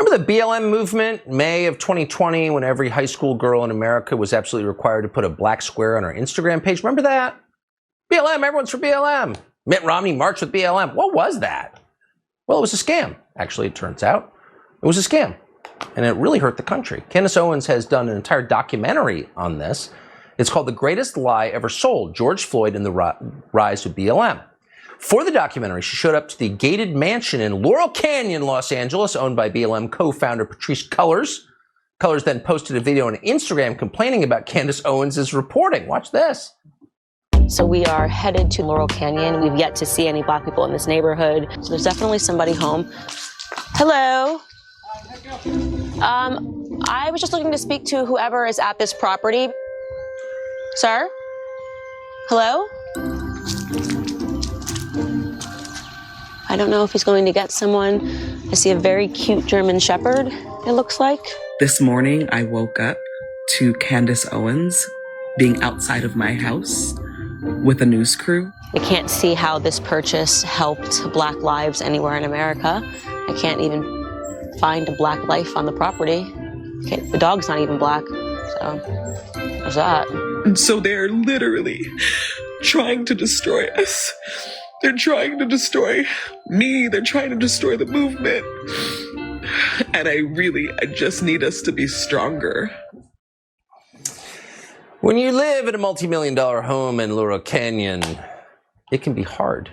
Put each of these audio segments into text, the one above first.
Remember the BLM movement, May of 2020, when every high school girl in America was absolutely required to put a black square on her Instagram page? Remember that? BLM, everyone's for BLM. Mitt Romney marched with BLM. What was that? Well, it was a scam, actually, it turns out. It was a scam, and it really hurt the country. Candace Owens has done an entire documentary on this. It's called The Greatest Lie Ever Sold, George Floyd and the Rise of BLM. For the documentary, she showed up to the gated mansion in Laurel Canyon, Los Angeles, owned by BLM co-founder Patrisse Cullors. Cullors then posted a video on Instagram complaining about Candace Owens' reporting. Watch this. So we are headed to Laurel Canyon. We've yet to see any black people in this neighborhood. So there's definitely somebody home. Hello. I was just looking to speak to whoever is at this property. Sir? Hello? I don't know if he's going to get someone. I see a very cute German Shepherd, it looks like. This morning, I woke up to Candace Owens being outside of my house with a news crew. I can't see how this purchase helped Black lives anywhere in America. I can't even find a Black life on the property. The dog's not even Black, so there's that. And so they're literally trying to destroy us. They're trying to destroy me. They're trying to destroy the movement. And I just need us to be stronger. When you live in a multi-million-dollar home in Laurel Canyon, it can be hard.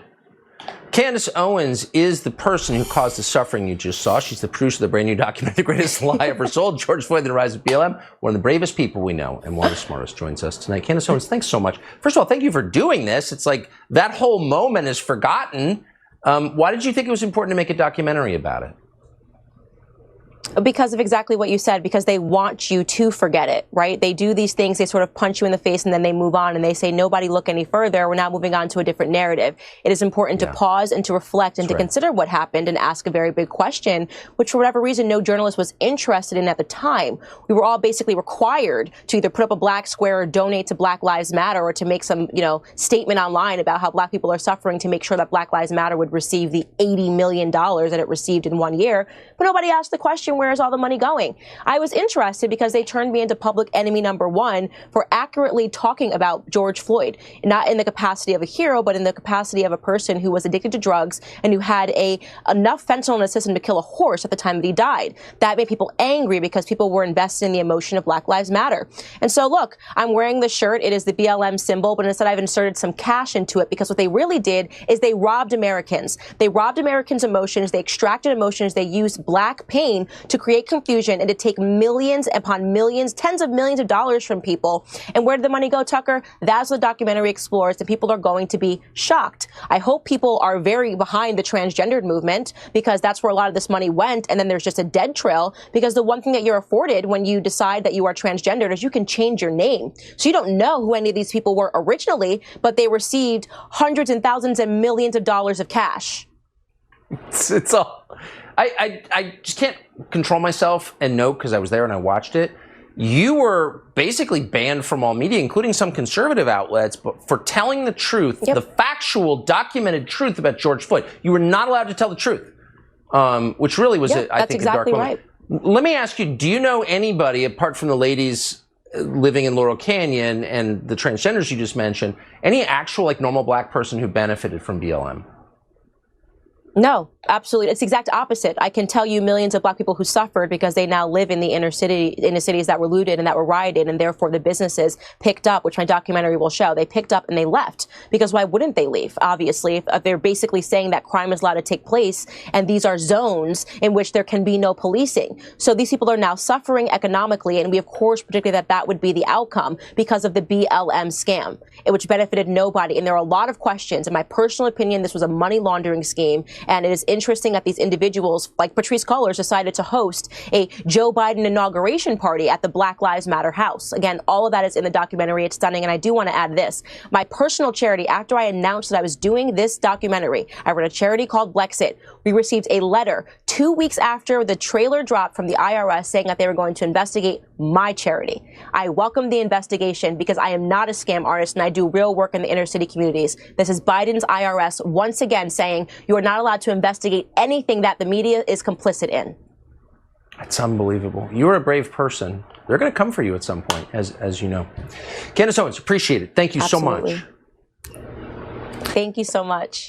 Candace Owens is the person who caused the suffering you just saw. She's the producer of the brand new documentary, The Greatest Lie Ever Sold, George Floyd and the Rise of BLM. One of the bravest people we know and one of the smartest joins us tonight. Candace Owens, thanks so much. First of all, thank you for doing this. It's like that whole moment is forgotten. Why did you think it was important to make a documentary about it? Because of exactly what you said, because they want you to forget it, right? They do these things, they sort of punch you in the face and then they move on and they say, nobody look any further. We're now moving on to a different narrative. It is important to pause and to reflect and to consider what happened and ask a very big question, which for whatever reason, no journalist was interested in at the time. We were all basically required to either put up a black square or donate to Black Lives Matter or to make some, statement online about how black people are suffering to make sure that Black Lives Matter would receive the $80 million that it received in 1 year. But nobody asked the question, where is all the money going? I was interested because they turned me into public enemy number one for accurately talking about George Floyd, not in the capacity of a hero, but in the capacity of a person who was addicted to drugs and who had enough fentanyl in his system to kill a horse at the time that he died. That made people angry because people were invested in the emotion of Black Lives Matter. And so look, I'm wearing the shirt. It is the BLM symbol, but instead I've inserted some cash into it because what they really did is they robbed Americans. They robbed Americans' emotions. They extracted emotions. They used black pain to create confusion and to take millions upon millions, tens of millions of dollars from people. And where did the money go, Tucker? That's what the documentary explores, and people are going to be shocked. I hope people are very behind the transgendered movement because that's where a lot of this money went, and then there's just a dead trail because the one thing that you're afforded when you decide that you are transgendered is you can change your name. So you don't know who any of these people were originally, but they received hundreds and thousands and millions of dollars of cash. It's all... I just can't control myself and note, because I was there and I watched it. You were basically banned from all media, including some conservative outlets, but for telling the truth, the factual, documented truth about George Floyd. You were not allowed to tell the truth, which really was, I think, exactly a dark moment. Let me ask you, do you know anybody, apart from the ladies living in Laurel Canyon and the transgenders you just mentioned, any actual, normal black person who benefited from BLM? No, absolutely. It's the exact opposite. I can tell you millions of black people who suffered because they now live in the inner cities that were looted and that were rioted, and therefore the businesses picked up, which my documentary will show. They picked up and they left because why wouldn't they leave? Obviously, if they're basically saying that crime is allowed to take place and these are zones in which there can be no policing. So these people are now suffering economically, and we of course predicted that that would be the outcome because of the BLM scam, which benefited nobody. And there are a lot of questions. In my personal opinion, this was a money laundering scheme. And it is interesting that these individuals, like Patrisse Cullors, decided to host a Joe Biden inauguration party at the Black Lives Matter house. Again, all of that is in the documentary. It's stunning. And I do want to add this. My personal charity, after I announced that I was doing this documentary, I run a charity called Blexit. We received a letter 2 weeks after the trailer dropped from the IRS saying that they were going to investigate my charity. I welcome the investigation because I am not a scam artist and I do real work in the inner city communities. This is Biden's IRS once again saying you are not allowed to investigate anything that the media is complicit in. It's unbelievable. You're a brave person. They're going to come for you at some point, as you know. Candace Owens, appreciate it. Thank you so much. Thank you so much.